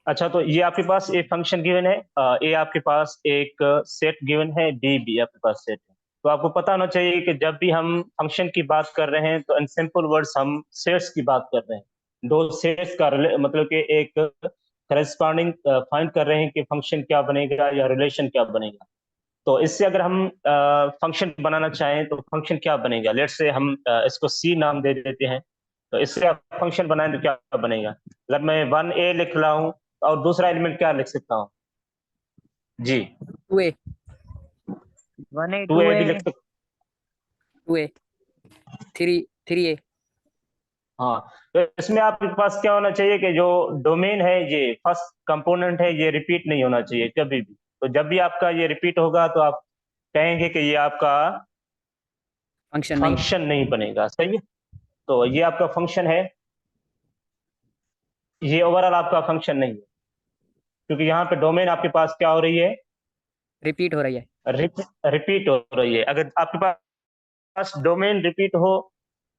अच्छा, तो ये आपके पास ए फंक्शन गिवन है, ए आपके पास एक सेट गिवन है, डी भी आपके पास सेट है। तो आपको पता होना चाहिए कि जब भी हम फंक्शन की बात कर रहे हैं तो इन सिंपल वर्ड्स हम सेट्स की बात कर रहे हैं। दो सेट्स का मतलब कि एक करस्पॉन्डिंग फाइंड कर रहे हैं कि फंक्शन क्या बनेगा या रिलेशन क्या बनेगा। तो इससे अगर हम फंक्शन बनाना चाहें तो फंक्शन क्या बनेगा, लेट से हम इसको सी नाम दे देते हैं। तो इससे आप फंक्शन बनाएं तो क्या बनेगा? अगर मैं 1a लिख रहा हूँ और दूसरा एलिमेंट क्या लिख सकता हूँ? जी, 2a, 1a, 2a 2a, भी लिख सकता। 2a, 3a। हाँ, तो इसमें आपके पास क्या होना चाहिए कि जो डोमेन है, ये फर्स्ट कंपोनेंट है, ये रिपीट नहीं होना चाहिए कभी भी। तो जब भी आपका ये रिपीट होगा तो आप कहेंगे कि ये आपका फंक्शन नहीं। फंक्शन नहीं बनेगा। सही है, तो ये आपका फंक्शन है, ये ओवरऑल आपका फंक्शन नहीं है, क्योंकि यहाँ पे डोमेन आपके पास क्या हो रही है? रिपीट हो रही है। रिपीट हो रही है। अगर आपके पास डोमेन रिपीट हो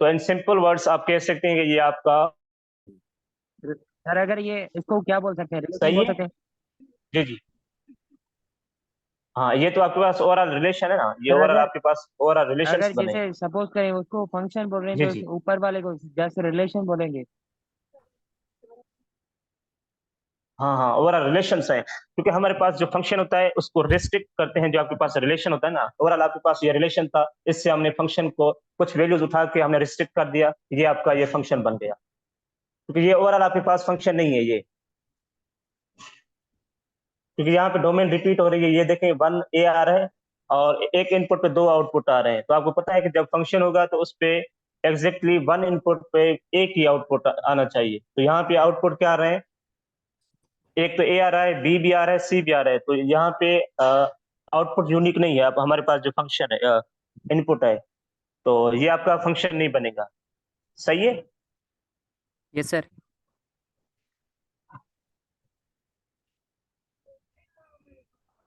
तो इन सिंपल वर्ड्स आप कह सकते हैं कि ये आपका सर अगर ये इसको क्या बोल सकते हैं, रिलेशन सही बोल है। सकते हैं। जी जी, हाँ, ये तो आपके पास ओवरऑल रिलेशन है ना, ये सर ओवरऑल अगर आपके पास ओवरऑल रिलेशंस अगर बनेगा। जैसे सपोज करें उसको फंक्शन बोल रहे हैं जी तो जी, ऊपर वाले को जैसे रिलेशन बोलेंगे। हाँ हाँ, ओवरऑल रिलेशंस है, क्योंकि हमारे पास जो फंक्शन होता है उसको रिस्ट्रिक्ट करते हैं। जो आपके पास रिलेशन होता है ना, ओवरऑल आपके पास ये रिलेशन था, इससे हमने फंक्शन को कुछ वैल्यूज उठा के हमने रिस्ट्रिक्ट कर दिया, ये आपका ये फंक्शन बन गया। क्योंकि ये ओवरऑल आपके पास फंक्शन नहीं है ये, क्योंकि यहाँ पे डोमेन रिपीट हो रही है। ये देखें, 1a आ रहा है और एक इनपुट पे दो आउटपुट आ रहे हैं। तो आपको पता है कि जब फंक्शन होगा तो उस पे एग्जैक्टली वन इनपुट पे एक ही आउटपुट आना चाहिए। तो यहाँ पे आउटपुट क्या आ रहे हैं? एक तो ए आ रहा है, बी भी आ रहा है, सी भी आ रहा है। तो यहाँ पे आउटपुट यूनिक नहीं है। अब हमारे पास जो फंक्शन है, इनपुट है, तो ये आपका फंक्शन नहीं बनेगा। सही है। Yes sir.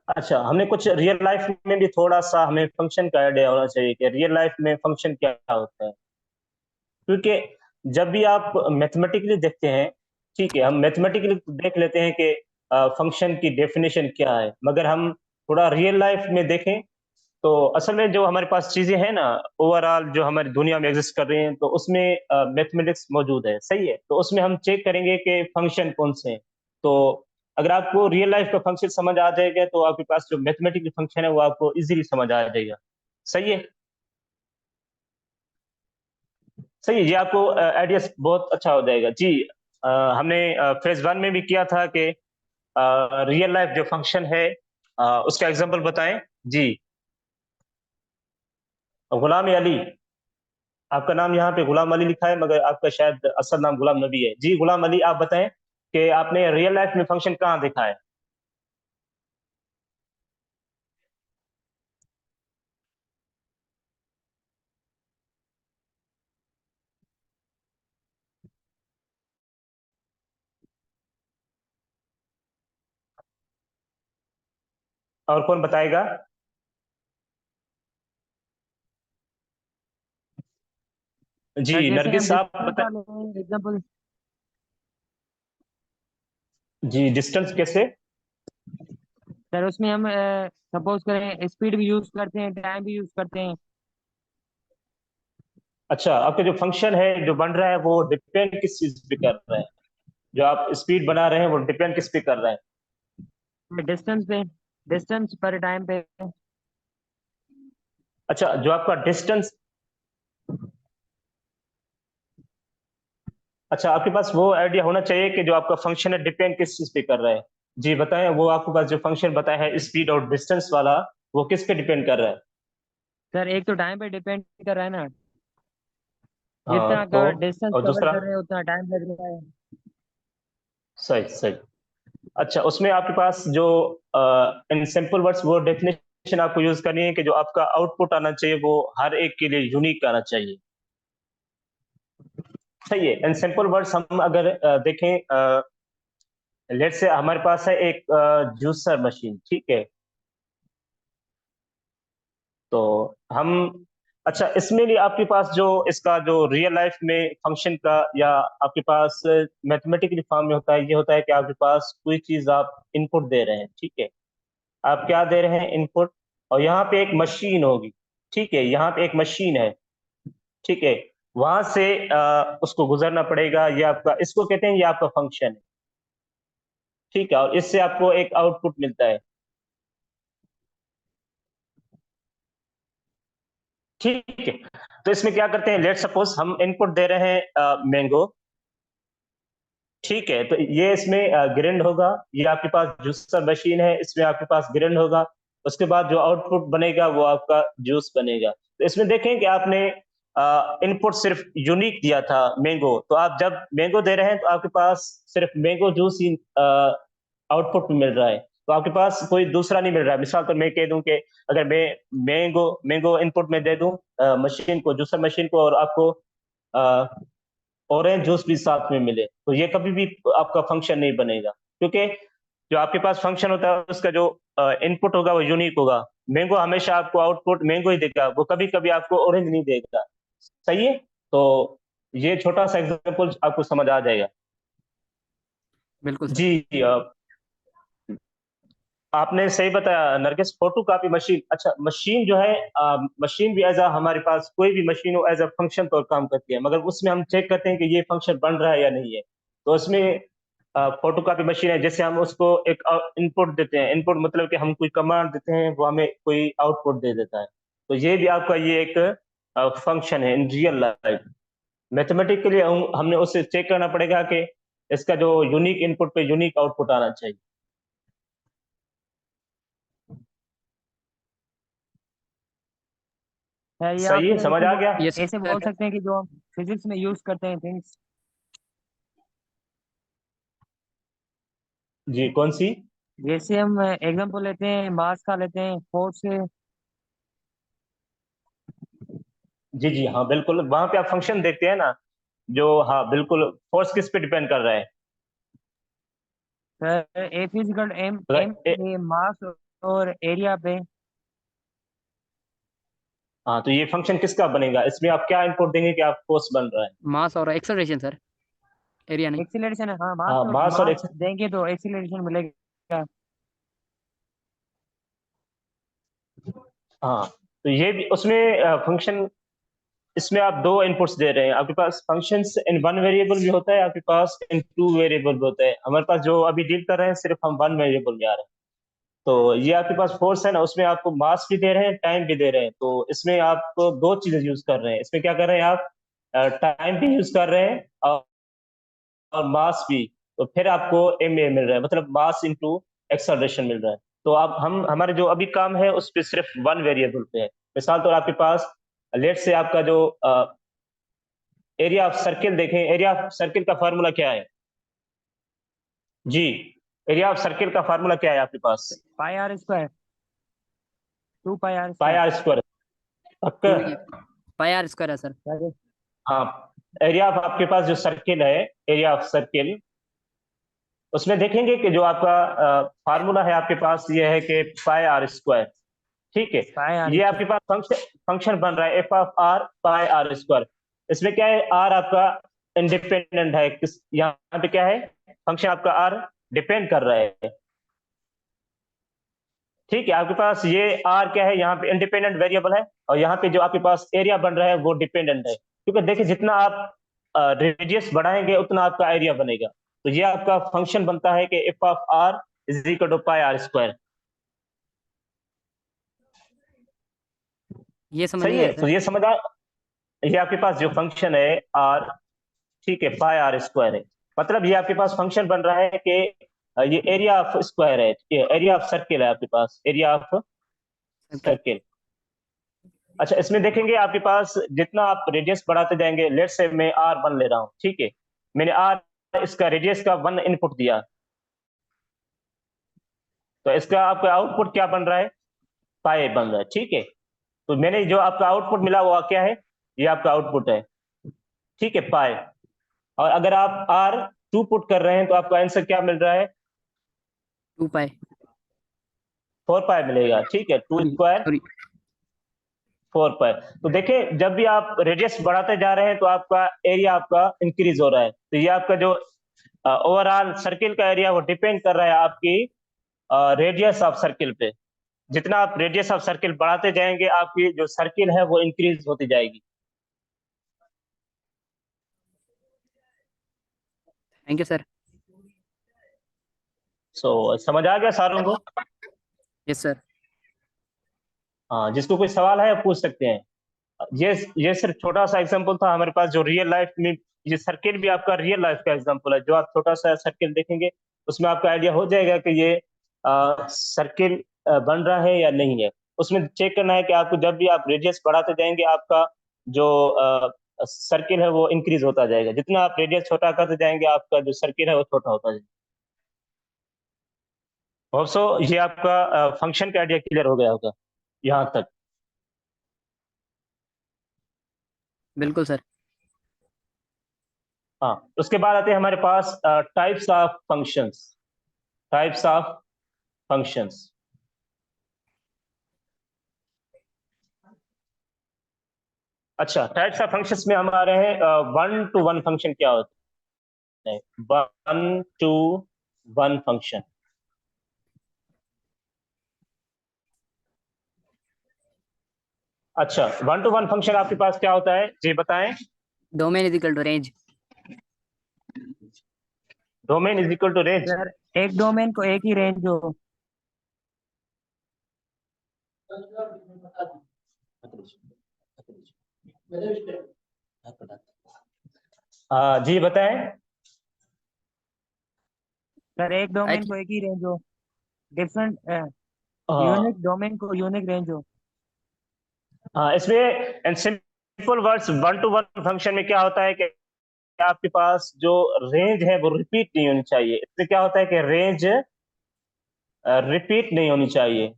अच्छा, हमने कुछ रियल लाइफ में भी थोड़ा सा हमें फंक्शन का आइडिया होना चाहिए कि रियल लाइफ में फंक्शन क्या होता है। क्योंकि जब भी आप मैथमेटिकली देखते हैं, ठीक है, हम मैथमेटिकली देख लेते हैं कि फंक्शन की डेफिनेशन क्या है, मगर हम थोड़ा रियल लाइफ में देखें तो असल में जो हमारे पास चीजें हैं ना, ओवरऑल जो हमारी दुनिया में एग्जिस्ट कर रही हैं, तो उसमें मैथमेटिक्स मौजूद है। सही है, तो उसमें हम चेक करेंगे कि फंक्शन कौन से हैं। तो अगर आपको रियल लाइफ का फंक्शन समझ आ जाएगा तो आपके पास जो मैथमेटिकल फंक्शन है वो आपको इजीली समझ आ जाएगा। सही है। सही है, ये आपको आइडिया बहुत अच्छा हो जाएगा जी। हमने फेज 1 में भी किया था कि रियल लाइफ जो फंक्शन है उसका एग्जांपल बताएं। जी, गुलाम अली, आपका नाम यहाँ पे गुलाम अली लिखा है, मगर आपका शायद असल नाम गुलाम नबी है। जी गुलाम अली, आप बताएं कि आपने रियल लाइफ में फंक्शन कहाँ देखा है? और कौन बताएगा? जी सर जैसे हम नरगिस, आप डिस्टेंस बताएं। का लेंगे एग्जाम्पल। जी, डिस्टेंस कैसे? सर उसमें हम सपोज करें स्पीड भी यूज करते हैं, टाइम भी यूज करते हैं। अच्छा, आपका जो फंक्शन है जो बन रहा है वो डिपेंड किस चीज पे कर रहा है? जो आप स्पीड बना रहे हैं वो डिपेंड किस पे कर रहा है? डिस्टेंस पे, डिस्टेंस पर टाइम पे। अच्छा, जो आपका डिस्टेंस, अच्छा, आपके पास वो आइडिया होना चाहिए कि जो आपका फंक्शन है डिपेंड किस चीज पे कर रहा है। जी बताएं, वो आपके पास जो फंक्शन बताया है स्पीड और डिस्टेंस वाला, वो किस पे डिपेंड कर रहा है? सर एक तो टाइम पे डिपेंड कर रहा है ना, हाँ, जितना तो डिस्टेंस और कवर दूसरा? कर रहे हैं उतना टाइम लग रहा है। सही सही। अच्छा, उसमें आपके पास जो इन सिंपल वर्ड्स वो डेफिनेशन आपको यूज करनी है कि जो आपका आउटपुट आना चाहिए वो हर एक के लिए यूनिक आना चाहिए। सही है, इन सिंपल वर्ड्स हम अगर देखें, लेट से हमारे पास है एक जूसर मशीन, ठीक है। तो हम अच्छा, इसमें भी आपके पास जो इसका जो रियल लाइफ में फंक्शन का या आपके पास मैथमेटिकली फॉर्म में होता है, ये होता है कि आपके पास कोई चीज आप इनपुट दे रहे हैं, ठीक है। आप क्या दे रहे हैं? इनपुट। और यहाँ पे एक मशीन होगी, ठीक है, यहाँ पे एक मशीन है, ठीक है। वहां से उसको गुजरना पड़ेगा, ये आपका, इसको कहते हैं, ये आपका फंक्शन है, ठीक है। और इससे आपको एक आउटपुट मिलता है, ठीक है। तो इसमें क्या करते हैं, लेट सपोज हम इनपुट दे रहे हैं मैंगो, ठीक है। तो ये इसमें ग्राइंड होगा, ये आपके पास जूसर मशीन है, इसमें आपके पास ग्राइंड होगा। उसके बाद जो आउटपुट बनेगा वो आपका जूस बनेगा। तो इसमें देखें कि आपने इनपुट सिर्फ यूनिक दिया था मैंगो, तो आप जब मैंगो दे रहे हैं तो आपके पास सिर्फ मैंगो जूस ही आउटपुट में मिल रहा है, तो आपके पास कोई दूसरा नहीं मिल रहा है। मिसाल तो मैं कह दूं कि अगर मैं मैंगो मैंगो इनपुट में दे दूं मशीन को, जूसर मशीन को, और आपको ऑरेंज जूस भी साथ में मिले, तो ये कभी भी आपका फंक्शन नहीं बनेगा, क्योंकि जो आपके पास फंक्शन होता है उसका जो इनपुट होगा वो यूनिक होगा। मैंगो हमेशा आपको आउटपुट मैंगो ही देगा, वो कभी कभी आपको ऑरेंज नहीं देगा। सही है। तो ये छोटा सा एग्जांपल आपको समझ आ जाएगा। बिल्कुल सर। जी, आपने सही बताया नरगिस, फोटो कॉपी मशीन। अच्छा, मशीन जो है, मशीन भी एज हमारे पास कोई भी मशीन हो एज अ फंक्शन पर काम करती है, मगर उसमें हम चेक करते हैं कि ये फंक्शन बन रहा है या नहीं है। तो उसमें फोटो कॉपी मशीन है, जैसे हम उसको एक इनपुट देते हैं, इनपुट मतलब कि हम कोई कमांड देते हैं, वो हमें कोई आउटपुट दे देता है। तो ये भी आपका ये एक फंक्शन है इन रियल लाइफ। मैथमेटिकली हमने उससे चेक करना पड़ेगा कि इसका जो यूनिक इनपुट पे यूनिक आउटपुट आना चाहिए। है ये आप सही है, समझ आ गया? यस ऐसे बोल सर। सकते हैं कि जो हम फिजिक्स में यूज करते हैं थिंग्स। जी, कौन सी? जैसे हम एग्जांपल लेते हैं, मास का लेते हैं, फोर्स से। जी जी, हाँ बिल्कुल, वहां पे आप फंक्शन देखते हैं ना, जो, हाँ बिल्कुल, फोर्स किस पे डिपेंड कर रहा है? ए फिजिकल एम एम अगर पे, मास और एरिया पे। हाँ, तो ये फंक्शन किसका बनेगा? इसमें आप क्या इनपुट देंगे कि आप फोर्स बन रहा है? मास और एक्सेलरेशन सर, एरिया नहीं। एक्सीलरेशन है, हाँ, हाँ, मास और मास देंगे तो एक्सीलरेशन मिलेगा। हाँ, तो ये भी उसमें फंक्शन, इसमें आप दो इनपुट्स दे रहे हैं। आपके पास फंक्शंस इन वन वेरिएबल भी होता है, आपके पास इन टू वेरिएबल भी होता है। हमारे पास जो अभी डील कर रहे हैं सिर्फ हम वन वेरिएबल में आ रहे हैं। तो ये आपके पास फोर्स है ना, उसमें आपको मास भी दे रहे हैं, टाइम भी दे रहे हैं। तो इसमें आप दो चीजें यूज कर रहे हैं। इसमें क्या कर रहे हैं आप? टाइम भी यूज कर रहे हैं और मास भी। तो फिर आपको एम ए मिल रहा है, मतलब मास इंटू एक्सलरेशन मिल रहा है। तो आप हम हमारे जो अभी काम है उस पर सिर्फ वन वेरिएबल पे है। मिसाल तो आपके पास लेट से आपका जो एरिया ऑफ सर्किल देखें, एरिया ऑफ सर्किल का फार्मूला क्या है? जी, एरिया ऑफ सर्किल का फार्मूला क्या है आपके पास? Pi are square, 2 pi r pi square. R square. पक्का? टू नहीं है, पाई आर स्क्वायर है सर। हाँ, एरिया ऑफ आपके पास जो सर्किल है, एरिया ऑफ सर्किल, उसमें देखेंगे कि जो आपका फार्मूला है आपके पास ये है कि पाई आर स्क्वायर, ठीक है। पाई आर ये आपके स्क्वायर। पास फंक्शन फंक्शन बन रहा है F of R pi are square. इसमें क्या है, आर आपका इंडिपेंडेंट है, किस, यहाँ पे क्या है, फंक्शन आपका आर डिपेंड कर रहा है, ठीक है। आपके पास ये आर क्या है, यहाँ पे इंडिपेंडेंट वेरिएबल है, और यहाँ पे जो आपके पास एरिया बन रहा है वो डिपेंडेंट है, क्योंकि देखिए जितना आप रेडियस बढ़ाएंगे उतना आपका एरिया बनेगा। तो ये आपका फंक्शन बनता है कि F of R is equal to pi are square. ये समझ सही नहीं है, आया तो सर। ये समझ आ, ये आपके पास जो फंक्शन है आर, ठीक है, पाई आर स्क्वायर है। मतलब ये आपके पास फंक्शन बन रहा है कि ये एरिया ऑफ स्क्वायर है, ये एरिया ऑफ सर्किल है आपके पास, एरिया ऑफ ओके। सर्किल। अच्छा, इसमें देखेंगे आपके पास जितना आप रेडियस बढ़ाते जाएंगे, लेट से मैं आर वन ले रहा हूँ, ठीक है, मैंने आर, इसका रेडियस का वन इनपुट दिया, तो इसका आपका आउटपुट क्या बन रहा है? पाई बन रहा है, ठीक है। तो मैंने जो आपका आउटपुट मिला वो क्या है? ये आपका आउटपुट है, ठीक है, पाई। और अगर आप आर टू पुट कर रहे हैं तो आपका आंसर क्या मिल रहा है? 2 पाई। 4 पाई मिलेगा, ठीक है, टू सॉरी स्क्वायर सॉरी 4 पाई। तो देखिए जब भी आप रेडियस बढ़ाते जा रहे हैं तो आपका एरिया आपका इंक्रीज हो रहा है। तो ये आपका जो ओवरऑल सर्किल का एरिया वो डिपेंड कर रहा है आपकी रेडियस ऑफ सर्किल पे। जितना आप रेडियस ऑफ सर्किल बढ़ाते जाएंगे आपकी जो सर्किल है वो इंक्रीज होती जाएगी। Thank you sir. समझ आ गया सारों को? Yes sir. हाँ, जिसको कोई सवाल है पूछ सकते हैं। ये सिर्फ छोटा सा एग्जांपल था हमारे पास जो रियल लाइफ में, ये सर्किल भी आपका रियल लाइफ का एग्जांपल है। जो आप छोटा सा सर्किल देखेंगे उसमें आपका आइडिया हो जाएगा कि ये सर्किल बन रहा है या नहीं है। उसमें चेक करना है कि आपको जब भी आप रेडियस बढ़ाते जाएंगे आपका जो सर्किल है वो इंक्रीज होता जाएगा। जितना आप रेडियस छोटा करते जाएंगे आपका जो सर्किल है वो छोटा होता जाएगा। ऑल्सो ये आपका फंक्शन का आइडिया क्लियर हो गया होगा यहाँ तक। बिल्कुल सर। हाँ, उसके बाद आते हैं हमारे पास types of functions. Types of functions. अच्छा, टाइप्स ऑफ फंक्शंस में हम आ रहे हैं 1 to 1 फंक्शन क्या होता है? 1 to 1 फंक्शन। अच्छा, 1 to 1 फंक्शन आपके पास क्या होता है जी बताएं? Domain is equal to range. Domain is equal to range. Sir एक डोमेन को एक ही रेंज हो। जी बताएं। सर एक डोमेन को एक ही रेंज हो, डिफरेंट हाँ, यूनिक डोमेन को यूनिक रेंज हो। हाँ, इसमें in simple words 1 to 1 function में क्या होता है कि आपके पास जो रेंज है वो रिपीट नहीं होनी चाहिए। इसमें क्या होता है कि रेंज रिपीट नहीं होनी चाहिए।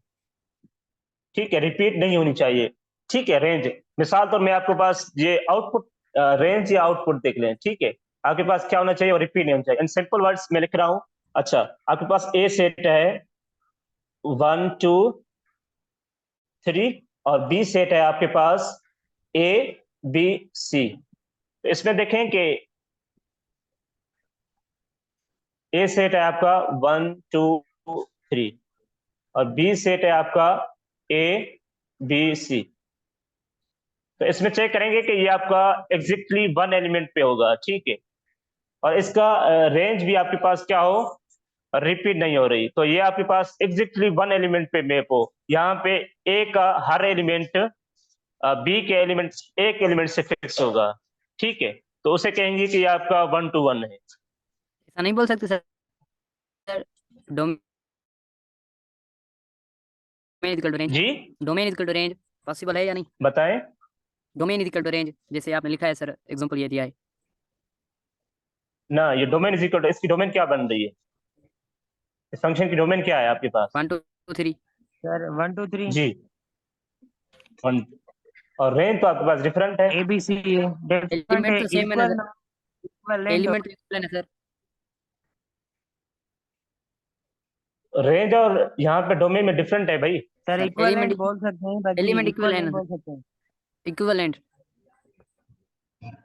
ठीक है, रिपीट नहीं होनी चाहिए। ठीक है, रेंज मिसाल तो मैं आपके पास ये आउटपुट रेंज या आउटपुट देख लें। ठीक है, आपके पास क्या होना चाहिए और रिपीट नहीं होना चाहिए। इन सिंपल वर्ड्स में लिख रहा हूं। अच्छा, आपके पास ए सेट है 1 2 3 और बी सेट है आपके पास ए बी सी। तो इसमें देखें कि ए सेट है आपका 1 2 3 और बी सेट है आपका ए बी सी। तो इसमें चेक करेंगे कि ये आपका एग्जैक्टली 1 एलिमेंट पे होगा। ठीक है, और इसका रेंज भी आपके पास क्या हो, रिपीट नहीं हो रही। तो ये आपके पास एग्जैक्टली 1 एलिमेंट पे मैप हो। यहाँ पे ए का हर एलिमेंट बी के एलिमेंट एक एलिमेंट से फिक्स होगा। ठीक है, तो उसे कहेंगे कि ये आपका 1 to 1 है। ऐसा नहीं बोल सकते sir. Domain is equal to range. जी domain is equal to range possible है या नहीं? बताएं। Domain is equal to range जैसे आपने लिखा है सर, एग्जांपल ये दिया है। ना, ये डोमेन इज इक्वल टू, इसकी डोमेन क्या बन रही है? इस फंक्शन की डोमेन क्या है आपके पास? 1 2 3। सर 1 2 3 जी 1। और रेंज तो आपके पास डिफरेंट है। ABC डिफरेंट है, एलिमेंट तो सेम है ना equal sir? Equal length. Element तो इक्वल है ना सर? रेंज और यहाँ पे डोमेन में डिफरेंट है भाई। सर सर इक्वलेंट बोल सकते हैं, बाकी एलिमेंट इक्वल इक्वल है नहीं ना बोल सर? सकते हैं। इक्विवेलेंट।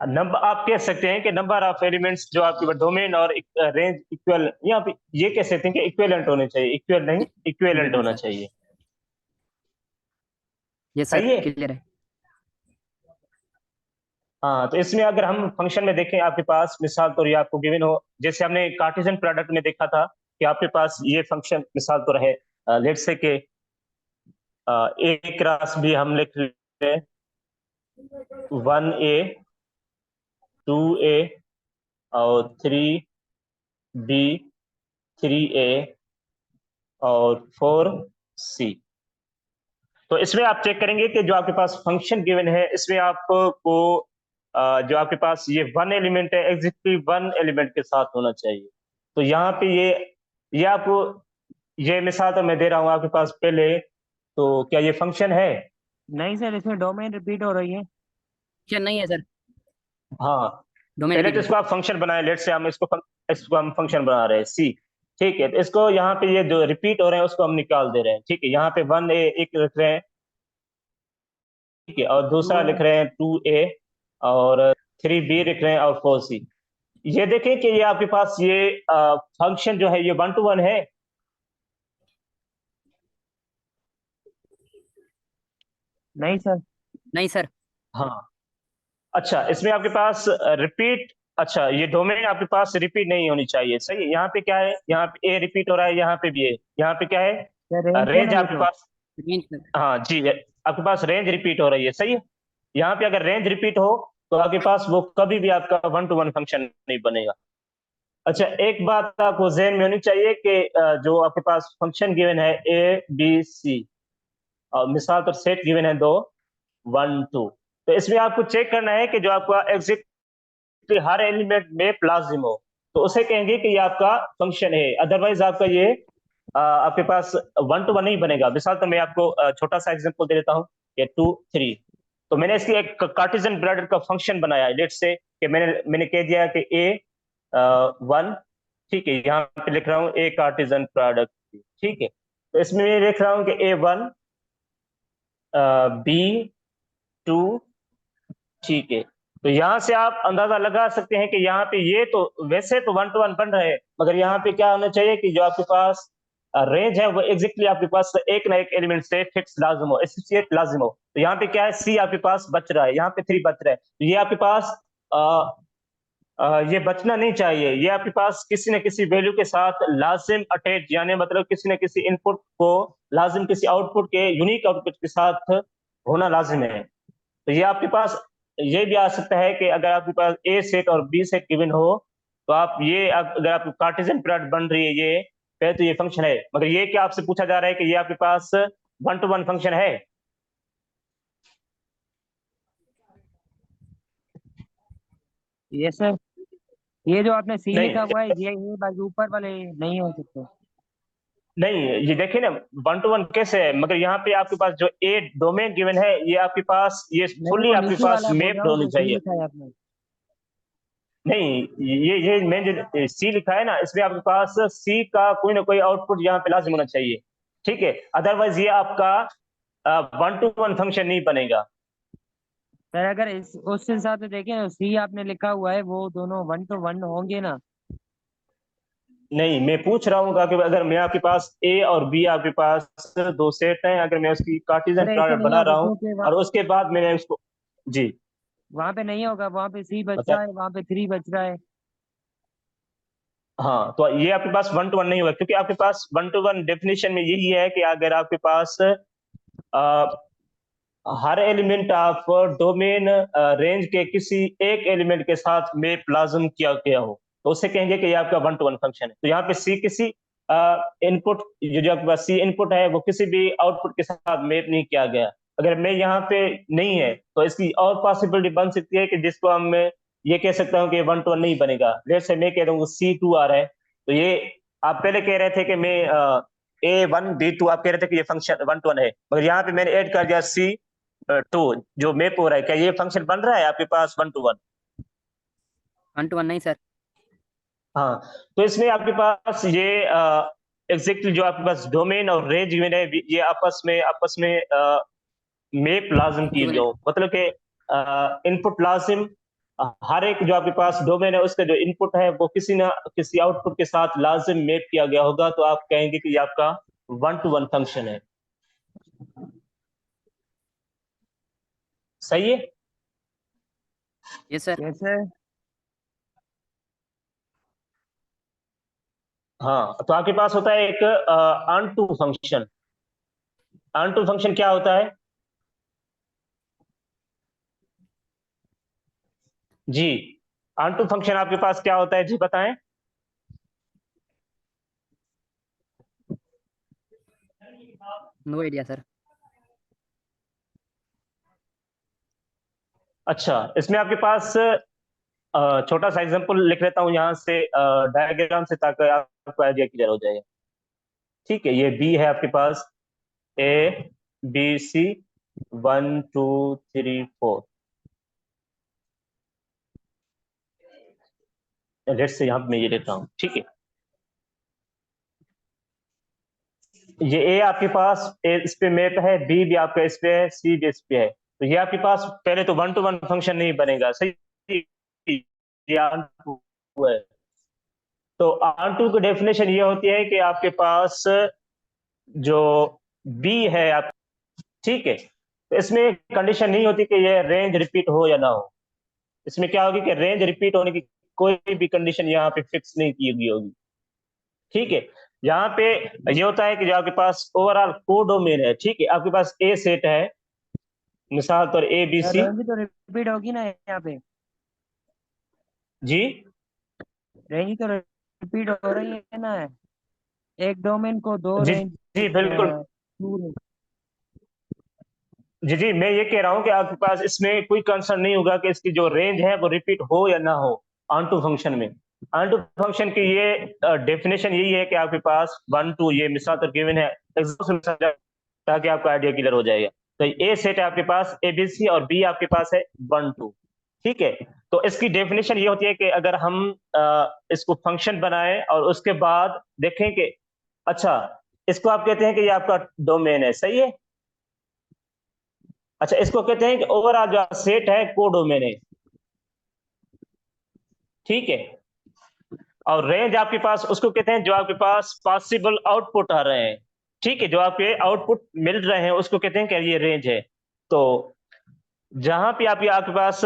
नंबर आप कह सकते हैं कि नंबर ऑफ एलिमेंट्स जो आपके डोमेन और रेंज इक्वल, यहाँ पे ये कह सकते हैं कि इक्विवेलेंट होने चाहिए, इक्वल नहीं इक्विवेलेंट बिल्कुल होना सर। चाहिए। यस सर, सही है। क्लियर है। हाँ, तो इसमें अगर हम फंक्शन में देखें आपके पास मिसाल तो ये आपको गिवन हो, जैसे हमने कार्टेशियन प्रोडक्ट में देखा था कि आपके पास ये फंक्शन मिसाल तो रहे, लेट से के ए क्रॉस बी हम लिख रहे हैं 1A 2A और 3B 3A और 4C। तो इसमें आप चेक करेंगे कि जो आपके पास फंक्शन गिवन है इसमें आपको जो आपके पास ये 1 एलिमेंट है एग्जैक्टली 1 एलिमेंट के साथ होना चाहिए। तो यहाँ पे ये आपको ये मिसाल तो मैं दे रहा हूँ आपके पास पहले। तो क्या ये फंक्शन है? नहीं सर, इसमें डोमेन रिपीट हो रही है। क्या नहीं है सर? हाँ, डोमेन पहले तो रिपीट इसको आप फंक्शन बनाए। लेट से हम इसको हम फंक्शन बना रहे हैं सी। ठीक है, तो इसको यहाँ पे ये जो रिपीट हो रहे हैं उसको हम निकाल दे रहे हैं। ठीक है, यहाँ पे 1A एक रख रहे हैं है, और दूसरा लिख रहे हैं 2A, और 3B लिख रहे हैं, और 4C। ये देखें कि ये आपके पास ये फंक्शन जो है ये 1 to 1 है। नहीं सर। नहीं सर। हाँ, अच्छा, इसमें आपके पास रिपीट, अच्छा, ये डोमेन आपके पास रिपीट नहीं होनी चाहिए, सही है। यहाँ पे क्या है, यहाँ पे ए रिपीट हो रहा है, यहाँ पे भी है, यहाँ पे क्या है, सर रेंज है रेंज ना ये आपके तो। पास, रेंज सर। हाँ जी, आपके पास रेंज रिपीट हो रही है, सही है। यहाँ पे अगर रेंज रिपीट हो तो आपके पास वो कभी भी आपका 1 to 1 फंक्शन नहीं बनेगा। अच्छा, एक बात आपको ज़हन में होनी चाहिए कि जो आपके पास फंक्शन गिवन है ABC, और मिसाल तो सेट गिवन है 2, 1 2, तो इसमें आपको चेक करना है कि जो आपका एग्जिट हर एलिमेंट में प्लाजिम हो, तो उसे कहेंगे कि ये आपका फंक्शन है। अदरवाइज आपका ये आपके पास 1 to 1 नहीं बनेगा। मिसाल तो मैं आपको छोटा सा एग्जांपल दे देता हूँ, ये 2 3, तो मैंने इसकी एक कार्टेशियन प्रोडक्ट का फंक्शन बनाया है। लेट्स से कि मैंने कह दिया कि A1, ठीक है, यहाँ पे लिख रहा हूँ ए कार्टेशियन प्रोडक्ट, ठीक है। तो इसमें मैं लिख रहा हूँ कि A1 B2, ठीक है। तो यहाँ से आप अंदाजा लगा सकते हैं कि यहाँ पे ये तो वैसे तो 1 to 1 बन रहे हैं, मगर यहाँ पे क्या होना चाहिए कि जो आपके पास रेंज है वो एग्जैक्टली आपके पास एक ना एक एलिमेंट से फिक्स लाजिम हो, एसोसिएट लाजिम हो। तो यहाँ पे क्या है, सी आपके पास बच रहा है, यहाँ पे 3 बच रहा है, तो ये आपके पास ये बचना नहीं चाहिए। ये आपके पास किसी न किसी वैल्यू के साथ लाजिम अटैच, यानी मतलब किसी न किसी इनपुट को लाजिम किसी आउटपुट के, यूनिक आउटपुट के साथ होना लाजिम है। तो ये आपके पास ये भी आ सकता है कि अगर आपके पास ए सेट और बी सेट गिवन हो, तो आप ये अगर आपकी कार्टेशियन प्रोडक्ट बन रही है, ये पहले तो ये फंक्शन है, मगर ये क्या आपसे पूछा जा रहा है कि ये आपके पास 1 to 1 फंक्शन है। Yes sir. ये जो आपने सी लिखा नहीं हुआ है ये बाकी ऊपर वाले नहीं हो सकते। नहीं, ये देखिए ना, 1 to 1 कैसे है, मगर यहाँ पे आपके पास जो ए डोमेन गिवन है, ये आपके पास ये नहीं फुल्ली वो आपके नीचे पास वाला बोल रहा मैप्ड हूँ होनी जो सी चाहिए। लिखा है आपने। नहीं, ये मैं जो सी लिखा है ना, इसमें आपके पास सी का कोई ना कोई आउटपुट यहाँ पे लाजिम होना चाहिए, ठीक है। अदरवाइज ये आपका 1 to 1 फंक्शन नहीं बनेगा। सर अगर इस उस हिसाब से देखें तो सी आपने लिखा हुआ है वो दोनों 1 to 1 होंगे ना। नहीं, मैं पूछ रहा हूँ कि अगर मैं आपके पास ए और बी आपके पास दो सेट हैं, अगर मैं उसकी कार्टेशियन सर ऐसे प्रोडक्ट नहीं बना होगा रहा हूँ क्योंकि और उसके बाद मैंने उसको, जी वहां पे नहीं होगा, वहां पे सी बच बता, रहा है, वहां पे 3 बच रहा है। हाँ, तो ये आपके पास 1 to 1 नहीं हुआ, क्योंकि आपके पास 1 to 1 डेफिनेशन में यही है कि अगर आपके पास आ, हर एलिमेंट ऑफ डोमेन रेंज के किसी एक एलिमेंट के साथ में प्लाज्म किया गया हो, तो उसे कहेंगे कि ये आपका 1 to 1 फंक्शन है। तो यहाँ पे सी किसी इनपुट, जो आपके पास सी इनपुट है वो किसी भी आउटपुट के साथ मैप नहीं किया गया। अगर मैं यहाँ पे नहीं है, तो इसकी और पॉसिबिलिटी बन सकती है कि जिसको हम ये कह सकता हूँ कि 1 to 1 नहीं बनेगा। जैसे मैं कह रहा हूँ C2 आ रहा है, तो ये आप पहले कह रहे थे कि मैं A1 B2, आप कह रहे थे कि ये फंक्शन 1 to 1 है, मगर यहाँ पे मैंने ऐड कर दिया C2 जो मैप हो रहा है, क्या ये फंक्शन बन रहा है आपके पास 1 to 1? 1 to 1 नहीं सर। हाँ, तो इसमें आपके पास ये एग्जैक्टली जो आपके पास डोमेन और रेंज गिवन है, ये आपस में मैप लाजिम किए गए इक्विवेलेंट। हो, मतलब कि इनपुट लाजिम, हर एक जो आपके पास डोमेन है उसका जो इनपुट है वो किसी ना किसी आउटपुट के साथ लाजिम मैप किया गया होगा, तो आप कहेंगे कि ये आपका 1 to 1 फंक्शन है। सही है। Yes sir. कैसे? हाँ, तो आपके पास होता है एक अनटू फंक्शन। अनटू फंक्शन क्या होता है जी? अनटू फंक्शन आपके पास क्या होता है जी, बताएं। No idea sir. अच्छा, इसमें आपके पास छोटा सा एग्जांपल लिख लेता हूं यहाँ से डायग्राम से, ताकि आपको आइडिया क्लियर हो जाएगा। ठीक है, ये बी है आपके पास, A B C 1 2 3 4। Let's say यहाँ पे मैं ये लेता हूँ, ठीक है। ये ए आपके पास, ए इस पे मैप है, बी भी आपका इस पे है, सी भी इस पे है, तो ये आपके पास पहले तो 1 to 1 फंक्शन नहीं बनेगा, सही? ये ऑन टू है। तो ऑन टू की डेफिनेशन ये होती है कि आपके पास जो बी है आप, ठीक है, तो इसमें कंडीशन नहीं होती कि ये रेंज रिपीट हो या ना हो। इसमें क्या होगी कि रेंज रिपीट होने की कोई भी कंडीशन यहाँ पे फिक्स नहीं की गई होगी, ठीक है। यहाँ पे ये होता है कि जो आपके पास ओवरऑल कोडोमेन है, ठीक है, आपके पास ए सेट है, मिसाल तौर ए बी सी। रेंज तो रिपीट होगी ना यहाँ पे, जी रेंज तो रिपीट हो रही है ना, एक डोमेन को दो जी रेंज, जी बिल्कुल। To range. जी जी, मैं ये कह रहा हूँ कि आपके पास इसमें कोई कंसर्न नहीं होगा कि इसकी जो रेंज है वो रिपीट हो या ना हो ऑन टू फंक्शन में। ऑन टू फंक्शन की ये डेफिनेशन यही है कि आपके पास 1 2 ये मिसाल तो गिवन है, ताकि आपका आइडिया क्लियर हो जाएगा। तो ए सेट है आपके पास ए बी सी, और बी आपके पास है 1 2, ठीक है। तो इसकी डेफिनेशन ये होती है कि अगर हम इसको फंक्शन बनाएं और उसके बाद देखें कि अच्छा, इसको आप कहते हैं कि ये आपका डोमेन है, सही है। अच्छा, इसको कहते हैं कि ओवरऑल जो सेट है कोडोमेन है, ठीक है। और रेंज आपके पास उसको कहते हैं जो आपके पास पॉसिबल आउटपुट आ रहे हैं, ठीक है, जो आपके आउटपुट मिल रहे हैं उसको कहते हैं कि ये रेंज है। तो जहां पे आपके पास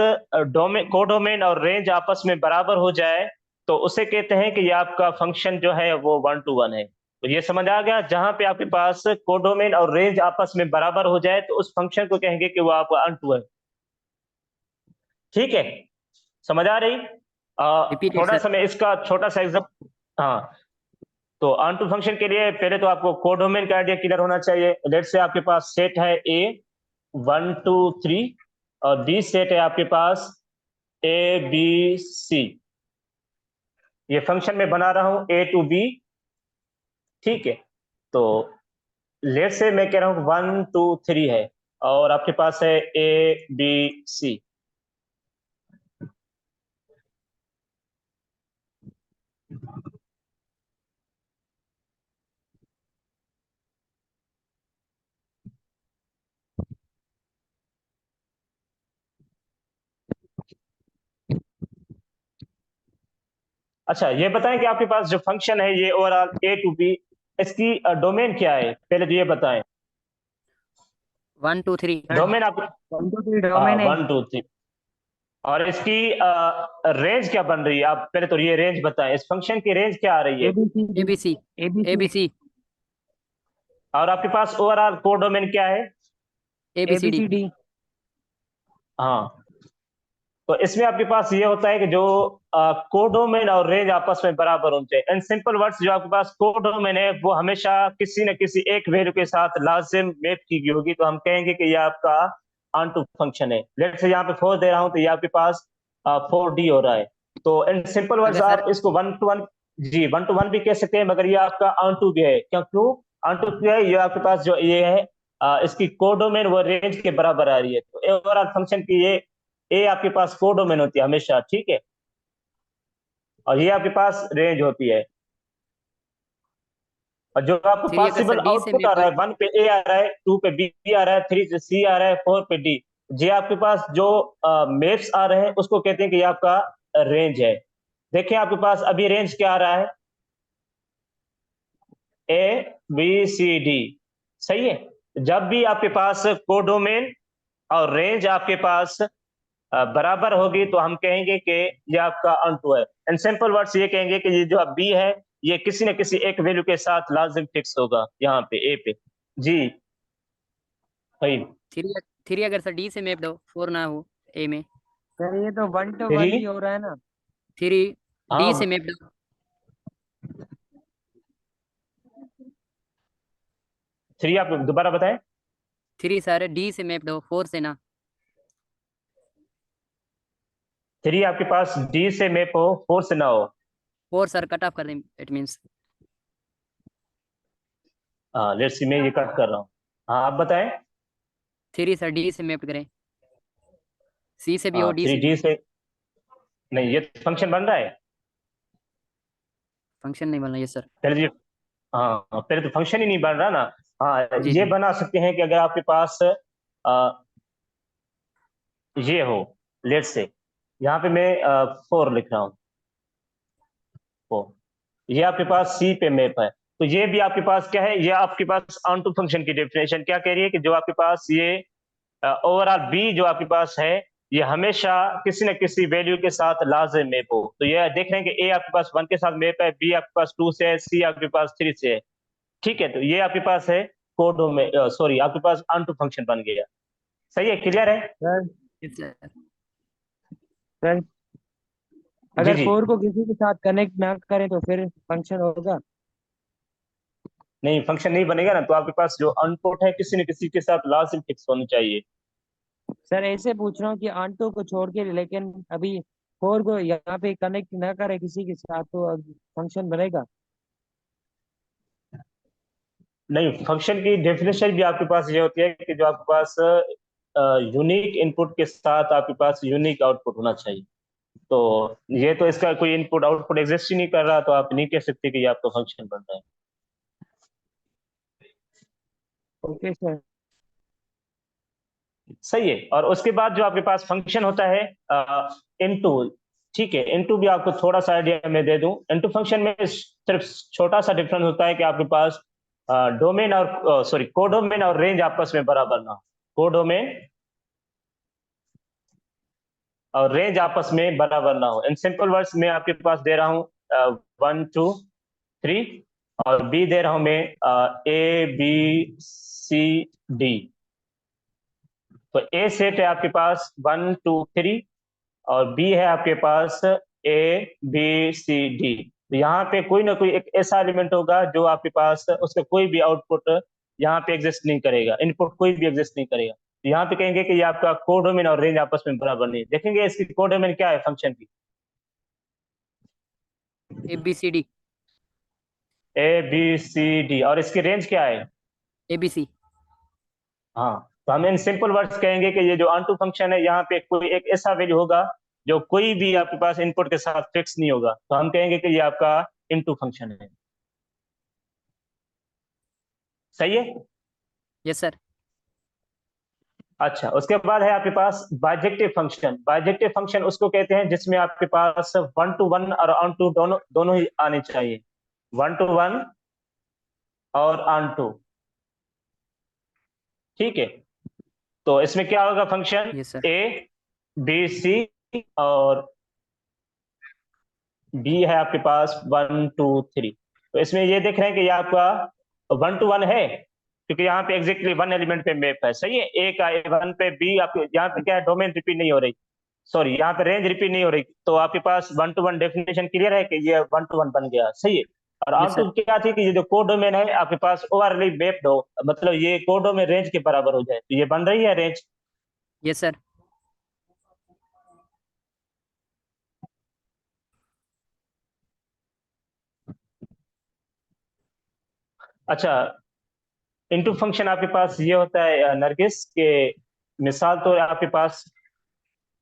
डोमेन कोडोमेन और रेंज आपस में बराबर हो जाए तो उसे कहते हैं कि ये आपका फंक्शन जो है वो 1 to 1 है। तो ये समझ आ गया, जहां पे आपके पास कोडोमेन और रेंज आपस में बराबर हो जाए तो उस फंक्शन को कहेंगे कि वो आपका अनटू है, ठीक है। समझ आ रही? रिपीटेड थोड़ा सर। सा मैं इसका छोटा सा एग्जाम्पल, हाँ। तो ऑन टू फंक्शन के लिए पहले तो आपको कोडोमेन का आइडिया क्लियर होना चाहिए। लेट से आपके पास सेट है ए 1 2 3, और बी सेट है आपके पास ए बी सी। ये फंक्शन में बना रहा हूं ए टू बी, ठीक है। तो लेट से मैं कह रहा हूं 1 2 3 है, और आपके पास है ए बी सी। अच्छा, ये बताएं कि आपके पास जो फंक्शन है ये ओवरऑल ए टू बी, इसकी डोमेन क्या है, पहले तो ये बताएं। 1 2 3। डोमेन आप 1 2 3 डोमेन है। 1 2 3, और इसकी रेंज क्या बन रही है, आप पहले तो ये रेंज बताएं, इस फंक्शन की रेंज क्या आ रही ए है। B C D, ABC। A B C, ABC। और आपके पास ओवरऑल कोड डोमेन क्या है। A B ABCD। C D. हाँ, तो इसमें आपके पास ये होता है कि जो कोडोमेन और रेंज आपस में बराबर होने चाहिए। इन सिंपल वर्ड्स, जो आपके पास कोडोमेन है वो हमेशा किसी न किसी एक वैल्यू के साथ लाजिम मैप की गई होगी, तो हम कहेंगे कि ये आपका ऑन टू फंक्शन है। लेट से यहाँ पे 4 दे रहा हूं तो ये आपके पास 4D हो रहा है। तो इन सिंपल वर्ड्स अगर सर आप इसको 1 to 1, जी 1 to 1 भी कह सकते हैं, मगर ये आपका ऑन टू भी है। क्यों ऑन टू भी है? ये आपके पास जो ये है इसकी कोडोमेन वो रेंज के बराबर आ रही है। तो ओवरऑल फंक्शन की ये ए आपके पास कोडोमेन होती है हमेशा, ठीक है, और ये आपके पास रेंज होती है। और जो आपको 3 अगर पॉसिबल सर D से आउटपुट आ मैप रहा हो। है, 1 पे ए आ रहा है, 2 पे बी आ रहा है, 3 पे सी आ रहा है, 4 पे डी, ये आपके पास जो मेप्स आ रहे हैं उसको कहते हैं कि ये आपका रेंज है। देखिए आपके पास अभी रेंज क्या आ रहा है, ए बी सी डी, सही है। जब भी आपके पास कोडोमेन और रेंज आपके पास बराबर होगी तो हम कहेंगे कि ये आपका अनटू है। इन सिंपल वर्ड्स ये कहेंगे कि ये जो बी है ये किसी न किसी एक वैल्यू के साथ लाजिम फिक्स होगा यहाँ पे ए पे। जी भाई। 3 अगर सर D से मैप दो, 4 ना हो A में। सर ये तो 1 to 1 थ्री, ही हो रहा है ना। 3 D से हाँ मैप दो। 3 आप दोबारा बताएं। 3 सर D से मैप दो, 4 से ना। 3 आपके पास डी से मैप हो, 4 से ना हो। 4 सर कट ऑफ कर दें, इट मीन्स। हाँ लेट्स सी, मैं ये कट कर रहा हूँ। हाँ आप बताएं। 3 सर D से मैप करें, C से भी हो, हाँ D 3 से भी डी हो। से नहीं, ये फंक्शन बन रहा है फंक्शन नहीं बनना ये सर। पहले। ये हाँ, पहले तो फंक्शन ही नहीं बन रहा ना। हाँ, जी ये जी। बना सकते हैं कि अगर आपके पास ये हो, लेट से यहाँ पे मैं 4 लिख रहा हूँ, 4, ये आपके पास सी पे मैप है। तो ये भी आपके पास क्या है, ये आपके पास ऑन टू फंक्शन की डेफिनेशन क्या कह रही है कि जो आपके पास ये ओवरऑल बी जो आपके पास है, ये हमेशा किसी न किसी वैल्यू के साथ लाजिम मैप हो। तो ये देख रहे हैं कि ए आपके पास 1 के साथ मैप है, बी आपके पास 2 से है, सी आपके पास 3 से है। ठीक है, तो ये आपके पास है कोडो में, सॉरी आपके पास ऑन टू फंक्शन बन गया। सही है, क्लियर है? Sir yes sir. सर जी अगर जी। 4 को किसी के साथ कनेक्ट ना करें तो फिर फंक्शन होगा? नहीं, फंक्शन नहीं बनेगा ना, तो आपके पास जो अनपोर्ट है किसी न किसी के साथ लाजिम फिक्स होनी चाहिए। सर ऐसे पूछ रहा हूँ कि आंटो को छोड़ के, लेकिन अभी 4 को यहाँ पे कनेक्ट ना करे किसी के साथ तो फंक्शन बनेगा? नहीं, फंक्शन की डेफिनेशन भी आपके पास ये होती है कि जो आपके पास यूनिक इनपुट के साथ आपके पास यूनिक आउटपुट होना चाहिए। तो ये तो इसका कोई इनपुट आउटपुट एग्जिस्ट ही नहीं कर रहा, तो आप नहीं कह सकते कि ये आपका फंक्शन बन रहा है। Okay sir. सही है। और उसके बाद जो आपके पास फंक्शन होता है इनटू, ठीक है, इनटू भी आपको थोड़ा सा आइडिया मैं दे दूं। इनटू फंक्शन में सिर्फ छोटा सा डिफरेंस होता है कि आपके पास डोमेन और सॉरी कोडोमेन और रेंज आपस में बराबर ना हो। कोडोमेन और रेंज आपस में बराबर ना हो। इन सिंपल वर्ड्स में आपके पास दे रहा हूं 1 2 3, और बी दे रहा हूं मैं A B C D। तो ए सेट है आपके पास 1 2 3, और बी है आपके पास A B C D। तो यहाँ पे कोई ना कोई एक ऐसा एलिमेंट होगा जो आपके पास उसका कोई भी आउटपुट यहाँ पे एग्जिस्ट नहीं करेगा, इनपुट कोई भी एग्जिस्ट नहीं करेगा। तो यहाँ पे कहेंगे कि ये आपका कोडोमेन और रेंज आपस में बराबर नहीं है। देखेंगे इसकी कोडोमेन क्या है फंक्शन की, ABCD। A B C D, और इसकी रेंज क्या है? ABC। हाँ, तो हम इन सिंपल वर्ड्स कहेंगे कि ये जो ऑन टू फंक्शन है, यहाँ पे कोई एक ऐसा वैल्यू होगा जो कोई भी आपके पास इनपुट के साथ फिक्स नहीं होगा, तो हम कहेंगे कि ये आपका इनटू फंक्शन है। सही है? Yes sir. अच्छा, उसके बाद है आपके पास बाइजेक्टिव फंक्शन। बाइजेक्टिव फंक्शन उसको कहते हैं जिसमें आपके पास 1 to 1 और ऑन टू दोनों दोनों ही आने चाहिए। 1 to 1 और ऑन टू, ठीक है। तो इसमें क्या होगा function, yes sir. A B C, और बी है आपके पास 1 2 3। तो इसमें ये देख रहे हैं कि ये आपका 1 to 1 है, क्योंकि यहाँ पे एग्जैक्टली 1 एलिमेंट पे मैप है। सही है, ए का 1 पे, बी आपके यहाँ पे क्या है, डोमेन रिपीट नहीं हो रही, सॉरी यहाँ पे रेंज रिपीट नहीं हो रही। तो आपके पास 1 to 1 डेफिनेशन क्लियर है कि ये 1 to 1 बन गया। सही है। और यस ऑन सर। टू क्या थी कि ये जो कोडोमेन है आपके पास ओवरली मैप्ड हो, मतलब ये कोडोमेन रेंज के बराबर हो जाए, तो ये बन रही है रेंज। Yes sir. अच्छा, इनटू फंक्शन आपके पास ये होता है नरगिस के, मिसाल तो आपके पास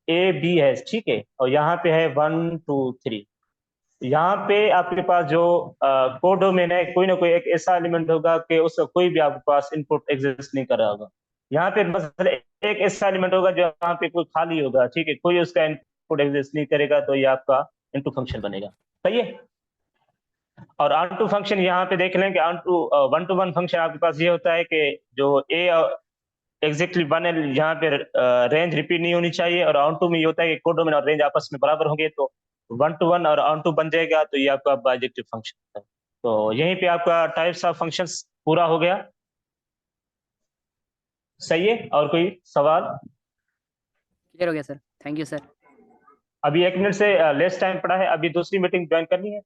A B है, ठीक है, और यहाँ पे है 1 2 3। यहाँ पे आपके पास जो कोडोमेन है, कोई ना कोई एक ऐसा एलिमेंट होगा कि उसका कोई भी आपके पास इनपुट एग्जिस्ट नहीं कर रहा होगा। यहाँ पे बस एक ऐसा एलिमेंट होगा जो यहाँ पे कोई खाली होगा, ठीक है, कोई उसका इनपुट एग्जिस्ट नहीं करेगा, तो ये आपका इनटू फंक्शन बनेगा। सही है। और ऑन टू फंक्शन यहाँ पे देख लें कि ऑन टू 1 to 1 फंक्शन आपके पास ये होता है कि जो ए एग्जैक्टली 1 है, यहाँ पे रेंज रिपीट नहीं होनी चाहिए, और ऑन टू में ये होता है कि कोडोमेन और रेंज आपस में बराबर होंगे, तो 1 to 1 और ऑन टू बन जाएगा, तो ये आपका बाइजेक्टिव फंक्शन है। तो यहीं पे आपका टाइप्स ऑफ फंक्शंस पूरा हो गया। सही है, और कोई सवाल? क्लियर हो गया सर, थैंक यू सर। अभी 1 मिनट से लेस टाइम पड़ा है, अभी दूसरी मीटिंग ज्वाइन करनी है।